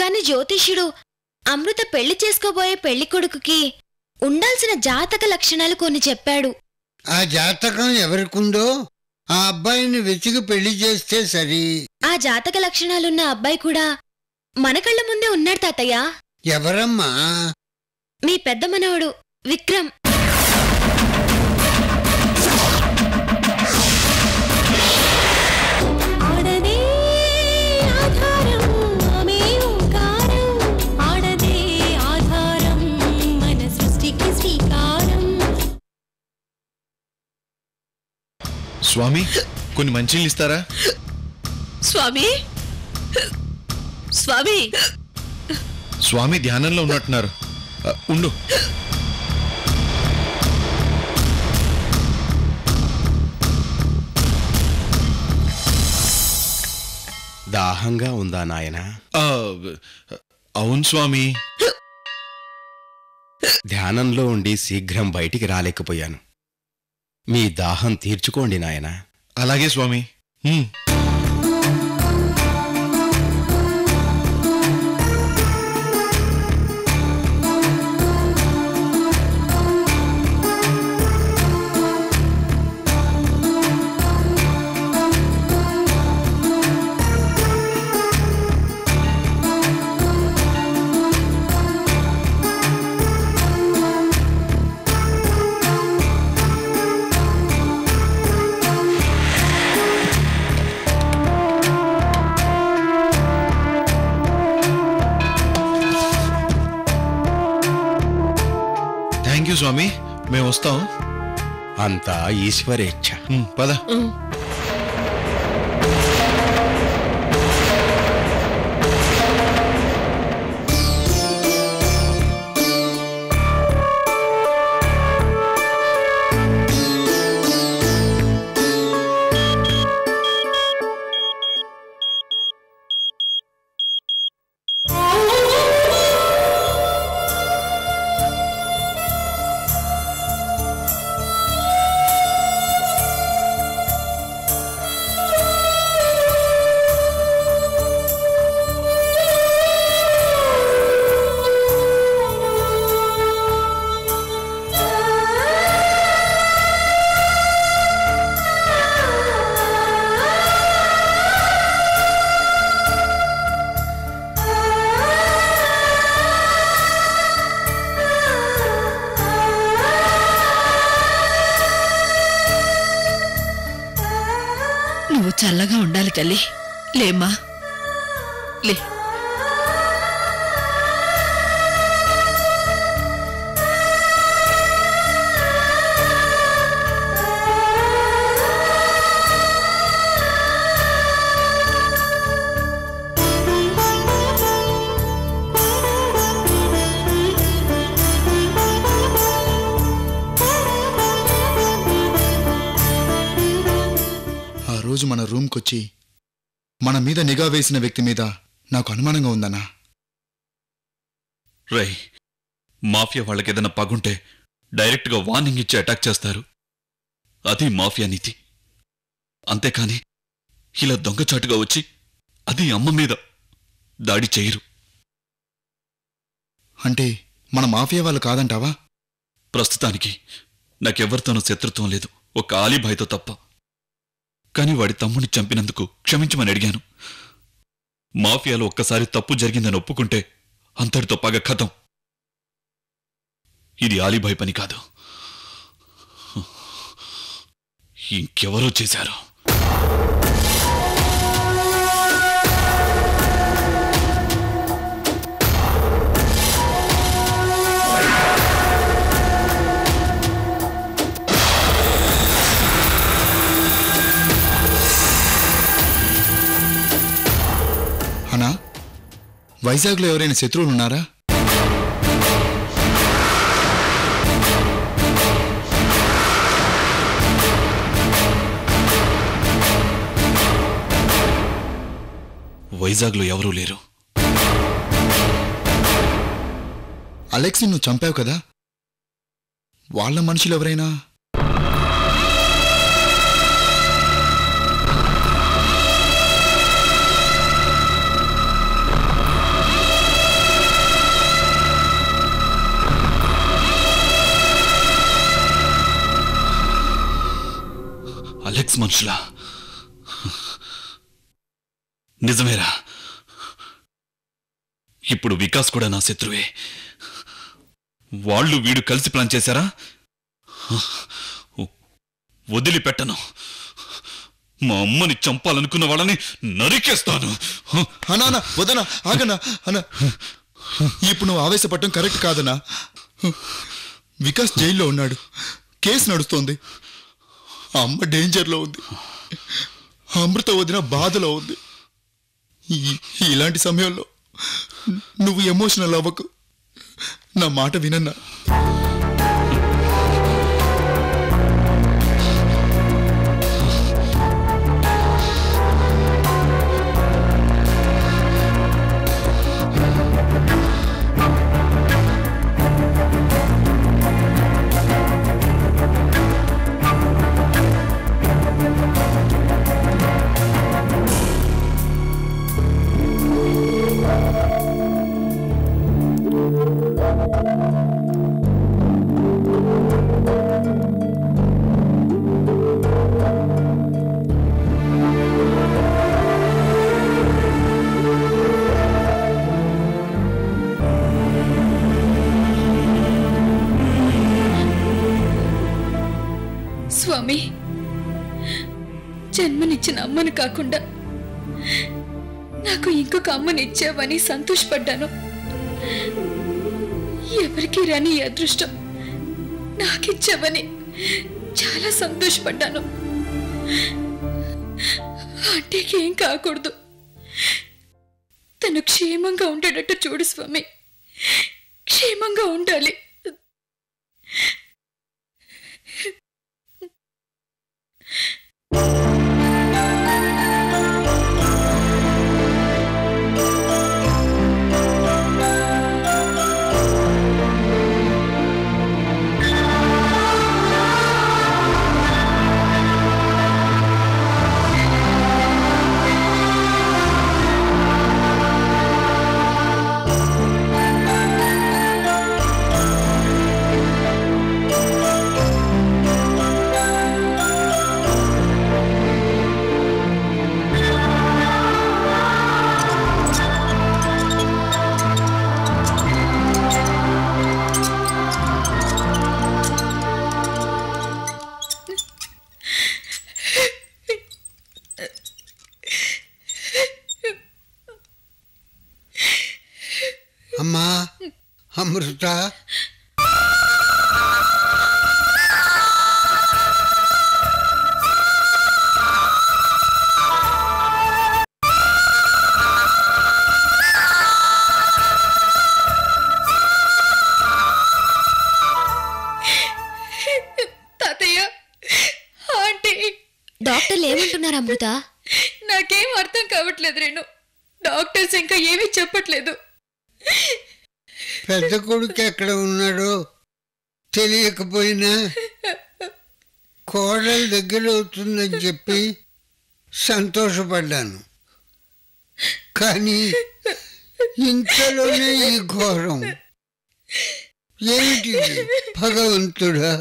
కాని జ్యోతిష్యుడు అమృత పెళ్లి చేసుకోబోయే పెళ్లికొడుకుకి ఉండాల్సిన జాతక లక్షణాలు కొన్ని చెప్పాడు. ఆ జాతకం ఎవరికుందో ఆ అబ్బాయిని వెతికి పెళ్లి చేస్తే సరి. ఆ జాతక లక్షణాలున్న అబ్బాయి కూడా మన కళ్ళ ముందే ఉన్నాడు తాతయ్య. ఎవరమ్మా? మీ పెద్ద మనవడు విక్రమ్. స్వామి, కొన్ని మంచినీళ్ళు ఇస్తారా? స్వామి స్వామి స్వామి ధ్యానంలో ఉన్నట్టున్నారు. ఉండు. దాహంగా ఉందా నాయనా? అవును స్వామి. ధ్యానంలో ఉండి శీఘ్రం బయటికి రాలేకపోయాను. మీ దాహం తీర్చుకోండి నాయనా. అలాగే స్వామి. స్వామి, మేము వస్తాం. అంతా ఈశ్వరేచ్ఛ. పద. నువ్వు చల్లగా ఉండాలి తల్లి. లేమ్మా, లే. రోజు మన రూమ్కొచ్చి మన మీద నిఘా వేసిన వ్యక్తి మీద నాకు అనుమానంగా ఉందన్నా. రై, మాఫియా వాళ్ళకేదైనా పగుంటే డైరెక్ట్గా వార్నింగ్ ఇచ్చి అటాక్ చేస్తారు. అది మాఫియా నీతి. అంతేకాని ఇలా దొంగచాటుగా వచ్చి అది అమ్మ మీద దాడి చేయరు. అంటే మన మాఫియా వాళ్ళు కాదంటావా? ప్రస్తుతానికి నాకెవ్వరితోనూ శత్రుత్వం లేదు, ఒక ఆలీభాయ్తో తప్ప. కాని వాడి తమ్ముని చంపినందుకు క్షమించమని అడిగాను. మాఫియాలో ఒక్కసారి తప్పు జరిగిందని ఒప్పుకుంటే అంతటితో పగ ఖతం. ఇది ఆలీభాయ్ పని కాదు, ఇంకెవరో చేశారు. అన్నా, వైజాగ్లో ఎవరైనా శత్రువులున్నారా? వైజాగ్లో ఎవరూ లేరు. అలెక్స్ని నువ్వు చంపావు కదా, వాళ్ళ మనుషులు ఎవరైనా? పిచ్చి మనుషులా? నిజమేరా, ఇప్పుడు వికాస్ కూడా నా శత్రువే. వాళ్ళు వీడు కలిసి ప్లాన్ చేశారా? వదిలిపెట్టను. మా అమ్మని చంపాలనుకున్న వాళ్ళని నరికేస్తాను. అన్నా వదనా, ఆగనా అన్నా. ఇప్పుడు నువ్వు ఆవేశపడటం కరెక్ట్ కాదన్నా. వికాస్ జైల్లో ఉన్నాడు, కేసు నడుస్తోంది. అమ్మ డేంజర్లో ఉంది, అమృత వదిన బాధలో ఉంది. ఇలాంటి సమయంలో నువ్వు ఎమోషనల్ అవ్వకు, నా మాట వినన్నా. స్వామి, జన్మనిచ్చిన అమ్మను కాకుండా నాకు ఇంకొక అమ్మని ఇచ్చావని సంతోషపడ్డాను. ఎవరికి రాని ఈ అదృష్టం నాకిచ్చావని చాలా సంతోషపడ్డాను. ఆంటీకి ఏం కాకూడదు, తను క్షేమంగా ఉండేటట్టు చూడు స్వామి, క్షేమంగా ఉండాలి. అమ్మా అమృత, తాతయ్య, ఆంటీ, డాక్టర్లు ఏమంటున్నారు అమృత? నాకేం అర్థం కావట్లేదు రేణు. డాక్టర్స్ ఇంకా ఏమీ చెప్పట్లేదు. పెద్ద కొడుకు ఎక్కడ ఉన్నాడో తెలియకపోయినా కోడలు దగ్గర అవుతుందని చెప్పి సంతోషపడ్డాను. కానీ ఇంతలోనే ఈ ఘోరం ఏమిటి భగవంతుడా?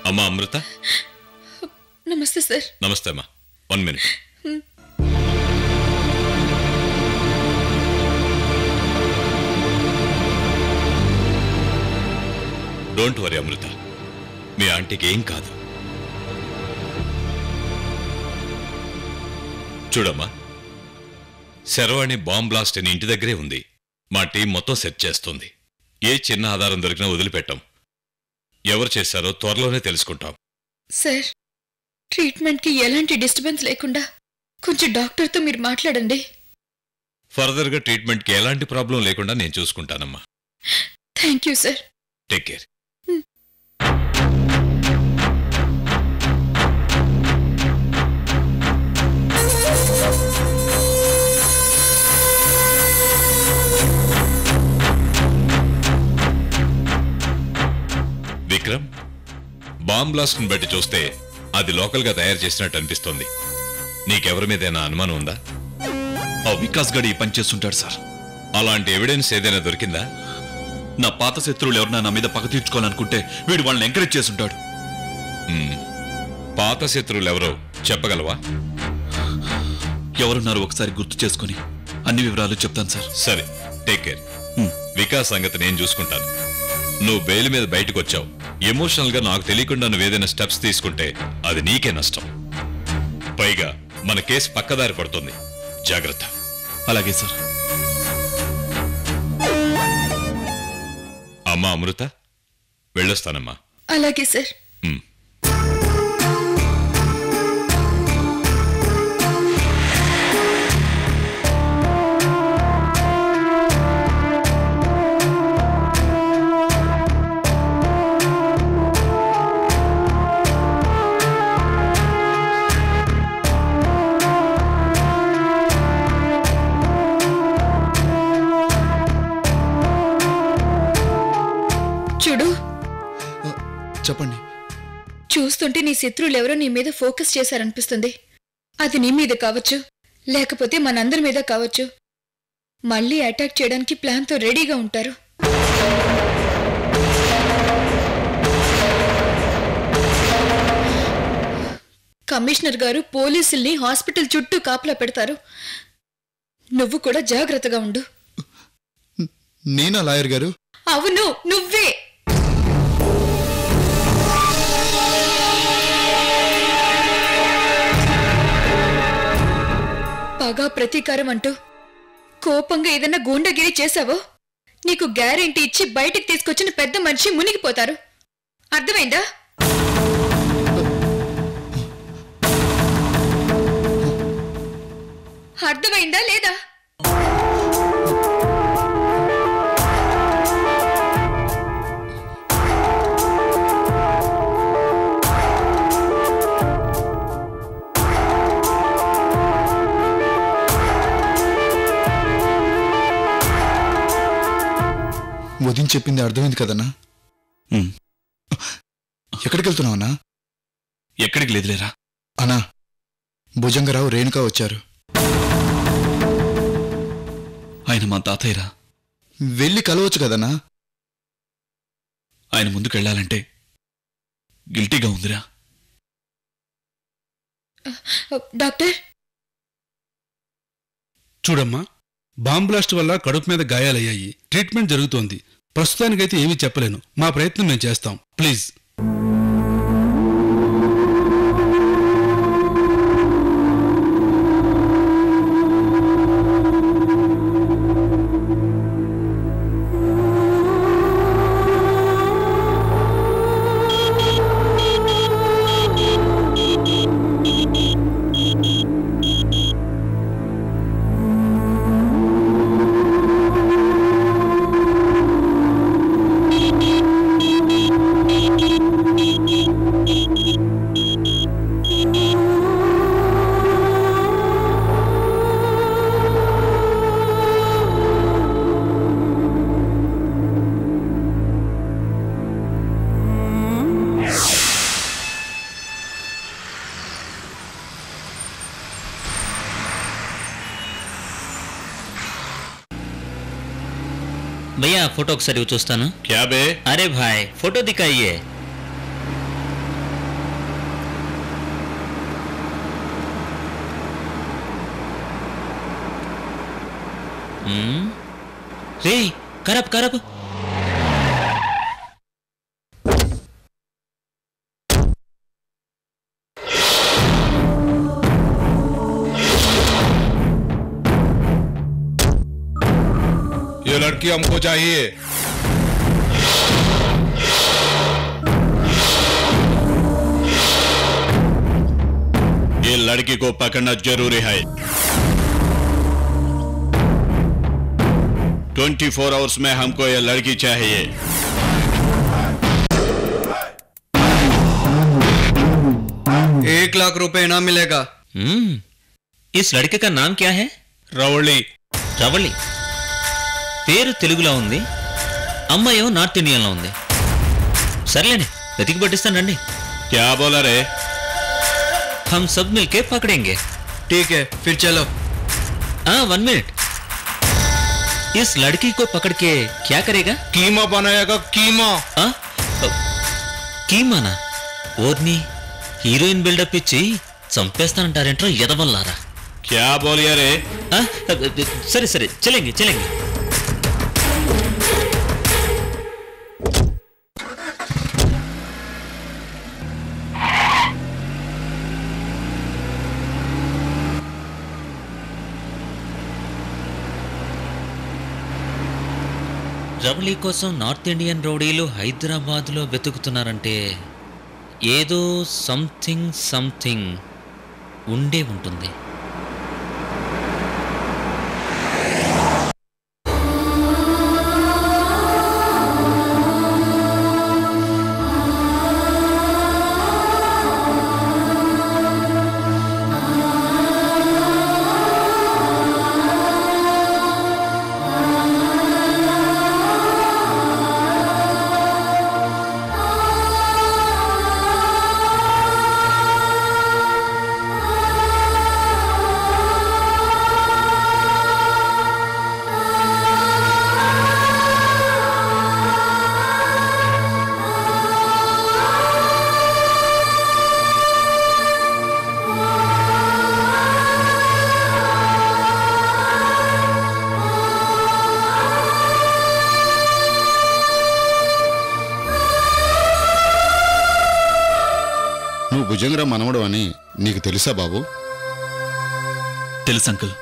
అమ్మా అమృత. నమస్తే సార్. నమస్తే అమ్మా. 1 minute. డోంట్ వరీ అమృత, మీ ఆంటీకి ఏం కాదు. చూడమ్మా, శర్వాణి బాంబ్ బ్లాస్ట్ అని ఇంటి దగ్గరే ఉంది. మా టీం మొత్తం సెట్ చేస్తుంది. ఏ చిన్న ఆధారం దొరికినా వదిలిపెట్టాం. ఎవరు చేశారో త్వరలోనే తెలుసుకుంటాం. సార్, ట్రీట్మెంట్కి ఎలాంటి డిస్టర్బెన్స్ లేకుండా కొంచెం డాక్టర్తో మీరు మాట్లాడండి. ఫర్దర్గా ట్రీట్మెంట్కి ఎలాంటి ప్రాబ్లం లేకుండా నేను చూసుకుంటానమ్మా. Thank you sir. Take care. Vikram, bomb బ్లాస్ట్ని బట్టి చూస్తే అది లోకల్గా తయారు చేసినట్టు అనిపిస్తోంది. నీకెవరి మీదైనా అనుమానం ఉందా? ఆ వికాస్ గడి ఈ పని చేస్తుంటాడు సార్. అలాంటి ఎవిడెన్స్ ఏదైనా దొరికిందా? నా పాత శత్రువులు ఎవరన్నా నా మీద పగ తీర్చుకోవాలనుకుంటే వీడు వాళ్ళని ఎంకరేజ్ చేస్తుంటాడు. పాత శత్రువులు ఎవరో చెప్పగలవా? ఎవరున్నారు ఒకసారి గుర్తు చేసుకుని అన్ని వివరాలు చెప్తాను సార్. సరే, టేక్ కేర్. వికాస్ సంగతి నేను చూసుకుంటాను. నువ్వు బెయిల్ మీద బయటకు వచ్చావు. ఎమోషనల్ గా నాకు తెలియకుండా నువ్వేదైనా స్టెప్స్ తీసుకుంటే అది నీకే నష్టం. పైగా మన కేసు పక్కదారి పడుతుంది. జాగ్రత్త. అలాగే సార్. అమ్మా అమృత, వెళ్ళొస్తానమ్మా. అలాగే సార్. చూడు, చెప్పండి. చూస్తుంటే నీ శత్రువులు ఎవరో నీ మీద ఫోకస్ చేశారనిపిస్తుంది. అది నీ మీద కావచ్చు, లేకపోతే మనందరి మీద కావచ్చు. మళ్ళీ అటాక్ చేయడానికి ప్లాన్తో రెడీగా ఉంటారు. కమిషనర్ గారు పోలీసుల్ని హాస్పిటల్ చుట్టూ కాపలా పెడతారు. నువ్వు కూడా జాగ్రత్తగా ఉండు. నేనా లాయర్ గారు? అవును, నువ్వే. పగా ప్రతీకారం అంటూ కోపంగా ఏదన్నా గూండాగిరి చేశావో నీకు గ్యారెంటీ ఇచ్చి బయటికి తీసుకొచ్చిన పెద్ద మనిషి మునిగిపోతారు. అర్థమైందా? అర్థమైందా లేదా? వదిన చెప్పింది అర్థమైంది కదన్నా? ఎక్కడికి వెళ్తున్నావు అన్నా? ఎక్కడికి లేదులేరా అన్నా, భుజంగరావు రేణుకా వచ్చారు. ఆయన మా తాతయ్యరా. వెళ్ళి కలవచ్చు కదన్నా? ఆయన ముందుకెళ్లాలంటే గిల్టీగా ఉందిరా. డాక్టర్, చూడమ్మా, బాంబ్ బ్లాస్ట్ వల్ల కడుపు మీద గాయాలయ్యాయి. ట్రీట్మెంట్ జరుగుతోంది. ప్రస్తుతానికైతే ఏమీ చెప్పలేను. మా ప్రయత్నం మేము చేస్తాం. ప్లీజ్. भैया फोटो ఒకసారి చూస్తాను. क्या बे? अरे भाई फोटो दिखाइए. రే करप करप. You लड़की हमको चाहिए। ये लड़की को पकड़ना जरूरी है। 24 आवर्स में हमको ये लड़की चाहिए। ₹1,00,000 इनाम मिलेगा। इस लड़के का नाम क्या है? रवली। రవళి పేరు తెలుగులో ఉంది, అమ్మాయేమో నార్త్ ఇండియన్లో ఉంది. సర్లేండి, వెతికి పట్టిస్తానండి. क्या बोला रे? हम सब मिलके पकड़ेंगे. ठीक है, फिर चलो। 1 मिनट. इस लड़की को पकड़ के क्या करेगा? कीमा बनाएगा, कीमा। కీమానా? ఓర్ని హీరోయిన్ బిల్డప్ ఇచ్చి చంపేస్తానంటారేంట్రా ఎదవల్లారా. क्या बोलिया रे? సరే సరే, చలేంగి చలేంగి. రవళి కోసం నార్త్ ఇండియన్ రౌడీలు హైదరాబాద్లో వెతుకుతున్నారంటే ఏదో సంథింగ్ ఉండే ఉంటుంది. నువ్వు భుజంగరావు మనవడు అని నీకు తెలుసా బాబు? తెలుసు అంకుల్,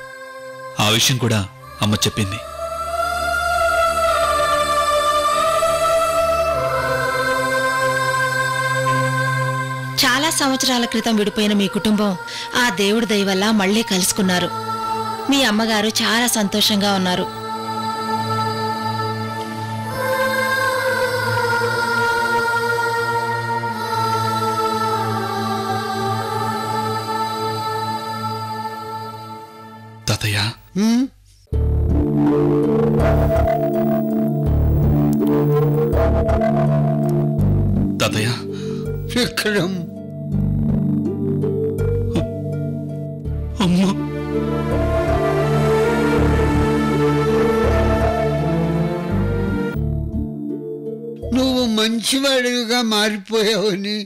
ఆ విషయం కూడా అమ్మ చెప్పింది. చాలా సంవత్సరాల క్రితం విడిపోయిన మీ కుటుంబం ఆ దేవుడి దయ వల్ల మళ్లీ కలుసుకున్నారు. మీ అమ్మగారు చాలా సంతోషంగా ఉన్నారు. తాతయ్య, తాతయ్య, విక్రమ్, అమ్మ నువ్వు మంచివాడిగా మారిపోయావని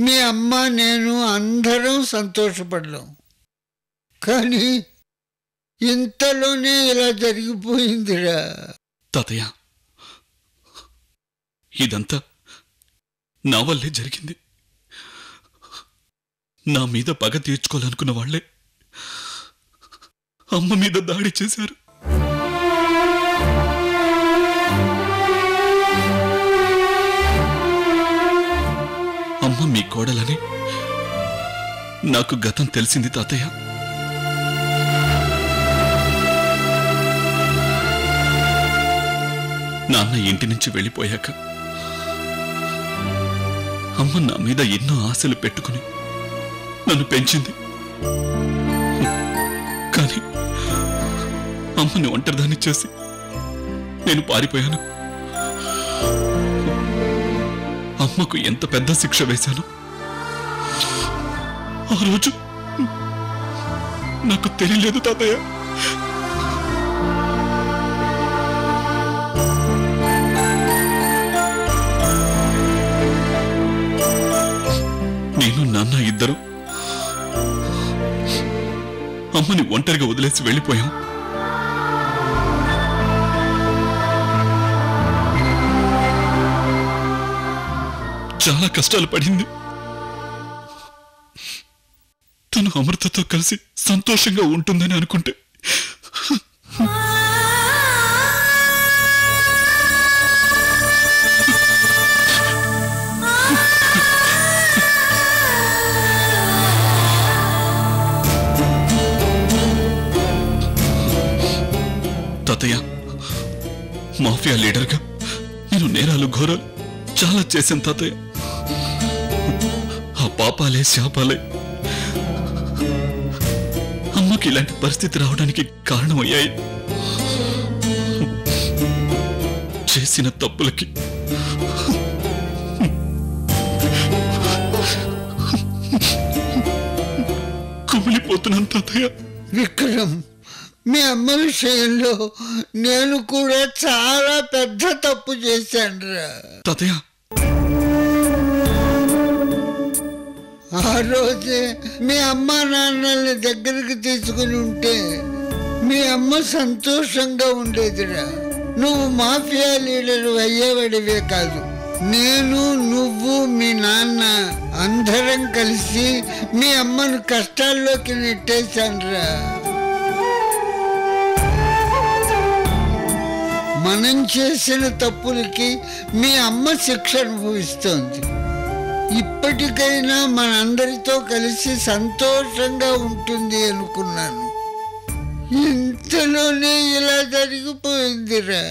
మీ అమ్మ నేను అందరం సంతోషపడ్డాం. కానీ ఇంతలోనే ఇలా జరిగిపోయిందిరా. తాతయ్య, ఇదంతా నా వల్లే జరిగింది. నా మీద పగ తీర్చుకోవాలనుకున్న వాళ్లే అమ్మ మీద దాడి చేశారు. అమ్మ మీ కోడలని నాకు గతం తెలిసింది తాతయ్య. నాన్న ఇంటి నుంచి వెళ్ళిపోయాక అమ్మ నా మీద ఎన్నో ఆశలు పెట్టుకుని నన్ను పెంచింది. కానీ అమ్మని ఒంటరిదాన్ని చేసి నేను పారిపోయాను. అమ్మకు ఎంత పెద్ద శిక్ష వేశాను. ఆ రోజు నాకు తెలియలేదు తాతయ్య. నేను నాన్న ఇద్దరు అమ్మని ఒంటరిగా వదిలేసి వెళ్ళిపోయాం. చాలా కష్టాలు పడింది. తను అమృతతో కలిసి సంతోషంగా ఉంటుందని అనుకుంటే మాఫియా లీడర్గా నేను నేరాలు ఘోరాలు చాలా చేశాను తాతయ్య. ఆ పాపాలే శాపాలే అమ్మకి ఇలాంటి పరిస్థితి రావడానికి కారణమయ్యాయి. చేసిన తప్పులకి కుమిలిపోతున్నాను తాతయ్య. విక్రమ్, మీ అమ్మ విషయంలో నేను కూడా చాలా పెద్ద తప్పు చేశానురా తాతయ్య. ఆ రోజే మీ అమ్మ నాన్నల్ని దగ్గరికి తీసుకుని ఉంటే మీ అమ్మ సంతోషంగా ఉండేదిరా. నువ్వు మాఫియా లీడర్ అయ్యేవాడివే కాదు, నేను, నువ్వు, మీ నాన్న అందరం కలిసి మీ అమ్మను కష్టాల్లోకి నెట్టేశానురా. మనం చేసిన తప్పులకి మీ అమ్మ శిక్ష అనుభవిస్తోంది. ఇప్పటికైనా మనందరితో కలిసి సంతోషంగా ఉంటుంది అనుకున్నాను. ఇంతలోనే ఇలా జరిగిపోయిందిరా.